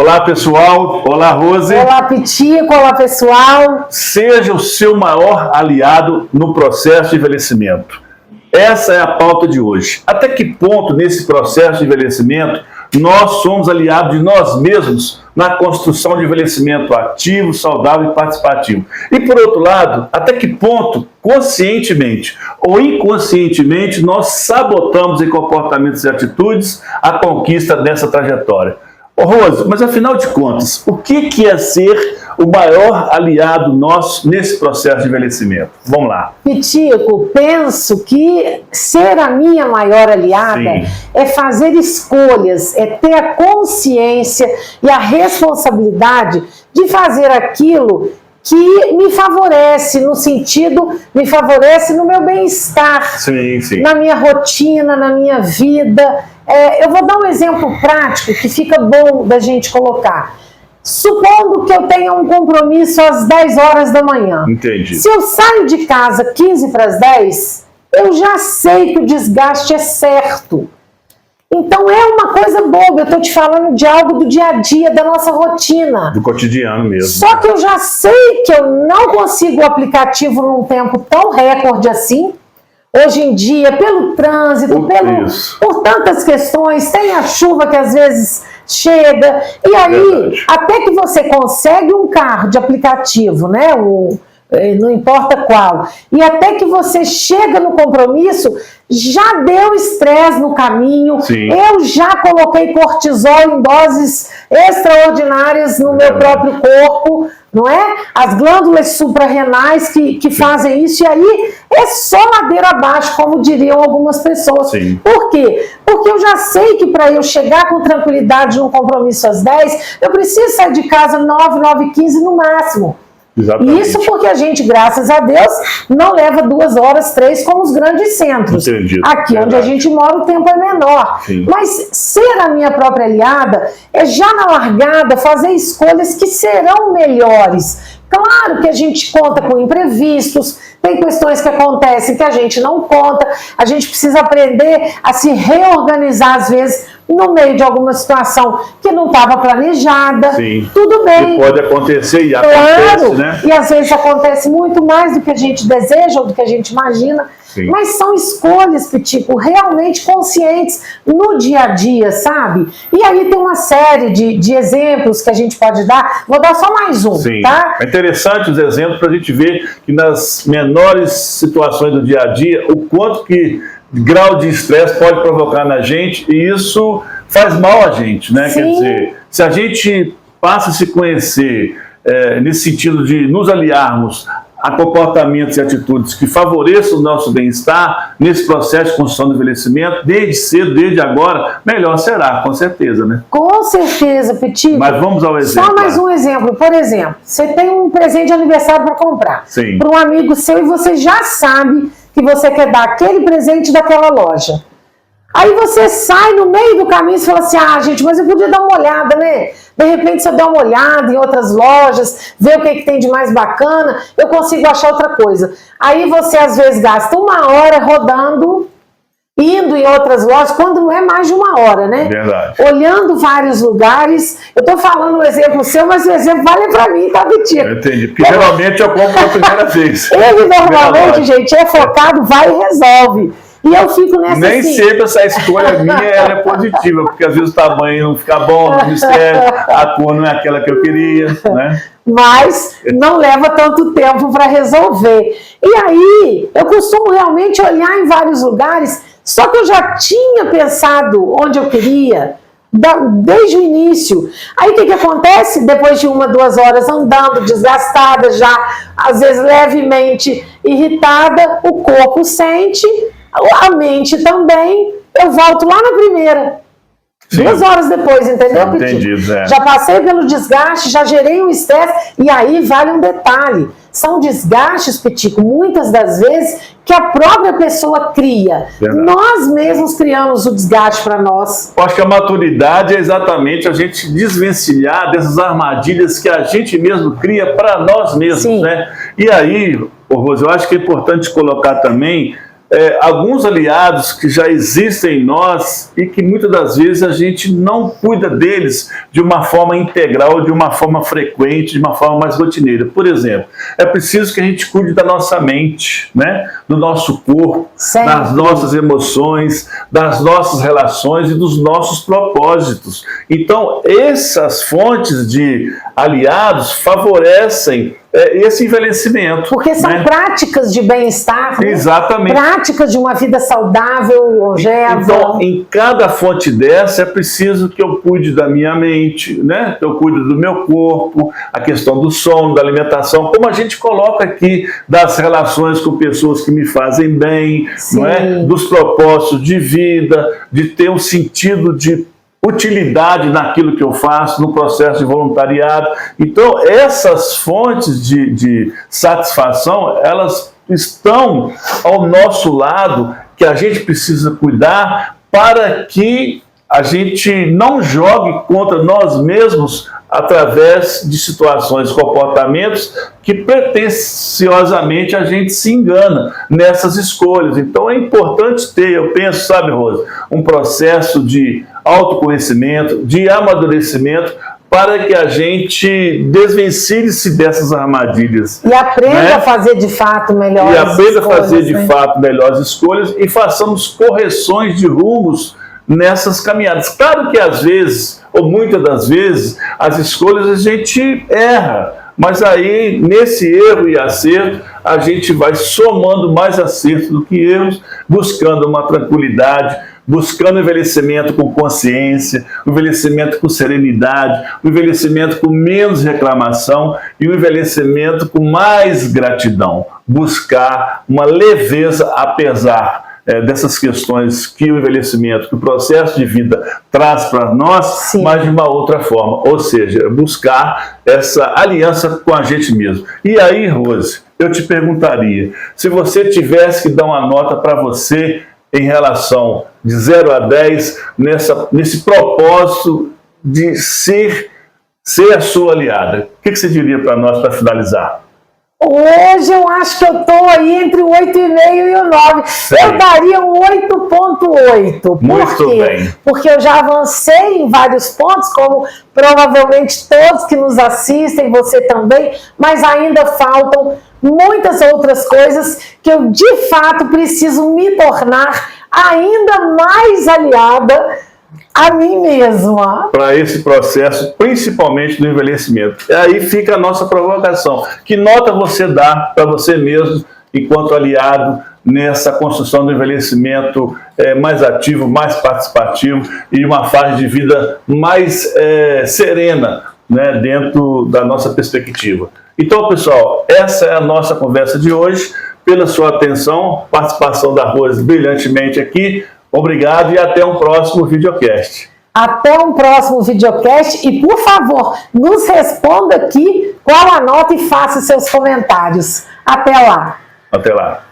Olá, pessoal. Olá, Rose. Olá, Pitico. Olá, pessoal. Seja o seu maior aliado no processo de envelhecimento. Essa é a pauta de hoje. Até que ponto, nesse processo de envelhecimento, nós somos aliados de nós mesmos na construção de envelhecimento ativo, saudável e participativo? E, por outro lado, até que ponto, conscientemente ou inconscientemente, nós sabotamos em comportamentos e atitudes a conquista dessa trajetória? Ô, Rose, mas afinal de contas, o que é ser o maior aliado nosso nesse processo de envelhecimento? Vamos lá. Pitico, penso que ser a minha maior aliada é fazer escolhas, é ter a consciência e a responsabilidade de fazer aquilo que me favorece, no sentido, me favorece no meu bem-estar, na minha rotina, na minha vida. Eu vou dar um exemplo prático que fica bom da gente colocar. Supondo que eu tenha um compromisso às 10 horas da manhã. Entendi. Se eu saio de casa 15 para as 10, eu já sei que o desgaste é certo. Então é uma coisa boba, eu estou te falando de algo do dia a dia, da nossa rotina. Do cotidiano mesmo. Só que eu já sei que eu não consigo o aplicativo num tempo tão recorde assim. Hoje em dia, pelo trânsito, por tantas questões, tem a chuva que às vezes chega, e aí, até que você consegue um carro de aplicativo, né, não importa qual, e até que você chega no compromisso, já deu estresse no caminho, eu já coloquei cortisol em doses extraordinárias no meu próprio corpo, não é? As glândulas suprarrenais que fazem isso, e aí é só ladeira abaixo, como diriam algumas pessoas. Por quê? Porque eu já sei que para eu chegar com tranquilidade num compromisso às 10, eu preciso sair de casa 9, 9h15 no máximo. Exatamente. Isso porque a gente, graças a Deus, não leva 2 horas, 3 como os grandes centros. Entendido. Aqui onde a gente mora o tempo é menor. Mas ser a minha própria aliada é já na largada fazer escolhas que serão melhores. Claro que a gente conta com imprevistos, tem questões que acontecem que a gente não conta, a gente precisa aprender a se reorganizar às vezes no meio de alguma situação que não estava planejada. Tudo bem. E pode acontecer e acontece, né? E às vezes acontece muito mais do que a gente deseja ou do que a gente imagina. Mas são escolhas, Pitico, realmente conscientes no dia a dia, sabe? E aí tem uma série de exemplos que a gente pode dar. Vou dar só mais um, tá? É interessante os exemplos para a gente ver que nas menores situações do dia a dia, o quanto que grau de estresse pode provocar na gente, e isso faz mal a gente, né? Quer dizer, se a gente passa a se conhecer nesse sentido de nos aliarmos a comportamentos e atitudes que favoreçam o nosso bem-estar nesse processo de construção do envelhecimento, desde cedo, desde agora, melhor será, com certeza, né? Com certeza, Pitico. Mas vamos ao exemplo. Só mais um exemplo. Por exemplo, você tem um presente de aniversário para comprar para um amigo seu e você já sabe que você quer dar aquele presente daquela loja. Aí você sai no meio do caminho e fala assim, gente, mas eu podia dar uma olhada, né? De repente, se eu der uma olhada em outras lojas, ver o que tem de mais bacana, eu consigo achar outra coisa. Aí você, às vezes, gasta 1 hora rodando, indo em outras lojas, quando não é mais de 1 hora, né? Verdade. Olhando vários lugares. Eu estou falando um exemplo seu, mas o exemplo vale para mim, tá, Vitinho? Eu entendi. Porque geralmente eu compro pela primeira vez. Ele normalmente, gente, é focado, vai e resolve. E eu fico nessa Nem sempre essa escolha minha ela é positiva, porque às vezes o tamanho não fica bom, não me serve, a cor não é aquela que eu queria, né? Mas não leva tanto tempo para resolver. E aí, eu costumo realmente olhar em vários lugares, só que eu já tinha pensado onde eu queria, desde o início. Aí o que acontece? Depois de 1, 2 horas andando, desgastada já, às vezes levemente irritada, o corpo sente, a mente também, eu volto lá na primeira. 2 horas depois, entendeu, Pitico? Entendido, Já passei pelo desgaste, já gerei um estresse, e aí vale um detalhe. São desgastes, Pitico, muitas das vezes, que a própria pessoa cria. Nós mesmos criamos o desgaste para nós. Eu acho que a maturidade é exatamente a gente desvencilhar dessas armadilhas que a gente mesmo cria para nós mesmos, né? E aí, Rose, eu acho que é importante colocar também alguns aliados que já existem em nós e que muitas das vezes a gente não cuida deles de uma forma integral, de uma forma frequente, de uma forma mais rotineira. Por exemplo, é preciso que a gente cuide da nossa mente, né? Do nosso corpo, das nossas emoções, das nossas relações e dos nossos propósitos. Então, essas fontes de aliados favorecem esse envelhecimento. Porque são práticas de bem-estar, né? Exatamente. Práticas de uma vida saudável, longeva. Então, em cada fonte dessa, é preciso que eu cuide da minha mente, né? Que eu cuide do meu corpo, a questão do sono, da alimentação, como a gente coloca aqui, das relações com pessoas que me fazem bem, não é? Dos propósitos de vida, de ter um sentido de utilidade naquilo que eu faço, no processo de voluntariado. Então, essas fontes de satisfação, elas estão ao nosso lado, que a gente precisa cuidar para que a gente não jogue contra nós mesmos através de situações, comportamentos que pretensiosamente a gente se engana nessas escolhas. Então é importante ter, eu penso, sabe, Rosa, um processo de autoconhecimento, de amadurecimento, para que a gente desvencilhe-se dessas armadilhas. E aprenda a fazer de fato melhores escolhas. E aprenda a fazer de fato melhores escolhas e façamos correções de rumos nessas caminhadas. Claro que às vezes, ou muitas das vezes, as escolhas a gente erra, mas aí nesse erro e acerto a gente vai somando mais acertos do que erros, buscando uma tranquilidade, buscando envelhecimento com consciência, envelhecimento com serenidade, envelhecimento com menos reclamação e um envelhecimento com mais gratidão. Buscar uma leveza apesar dessas questões que o envelhecimento, que o processo de vida traz para nós, sim, mas de uma outra forma, ou seja, buscar essa aliança com a gente mesmo. E aí, Rose, eu te perguntaria, se você tivesse que dar uma nota para você em relação de 0 a 10 nesse propósito de ser a sua aliada, o que você diria para nós para finalizar? Hoje eu acho que eu estou aí entre o 8,5 e o 9. Sim. Eu daria um 8,8. Muito bem. Porque eu já avancei em vários pontos, como provavelmente todos que nos assistem, você também, mas ainda faltam muitas outras coisas que eu de fato preciso me tornar ainda mais aliada a mim mesma. Para esse processo, principalmente do envelhecimento. E aí fica a nossa provocação. Que nota você dá para você mesmo, enquanto aliado, nessa construção do envelhecimento mais ativo, mais participativo e uma fase de vida mais serena, né, dentro da nossa perspectiva? Então, pessoal, essa é a nossa conversa de hoje. Pela sua atenção, participação da Rose brilhantemente aqui. Obrigado e até um próximo videocast. Até um próximo videocast e, por favor, nos responda aqui qual a nota e faça seus comentários. Até lá. Até lá.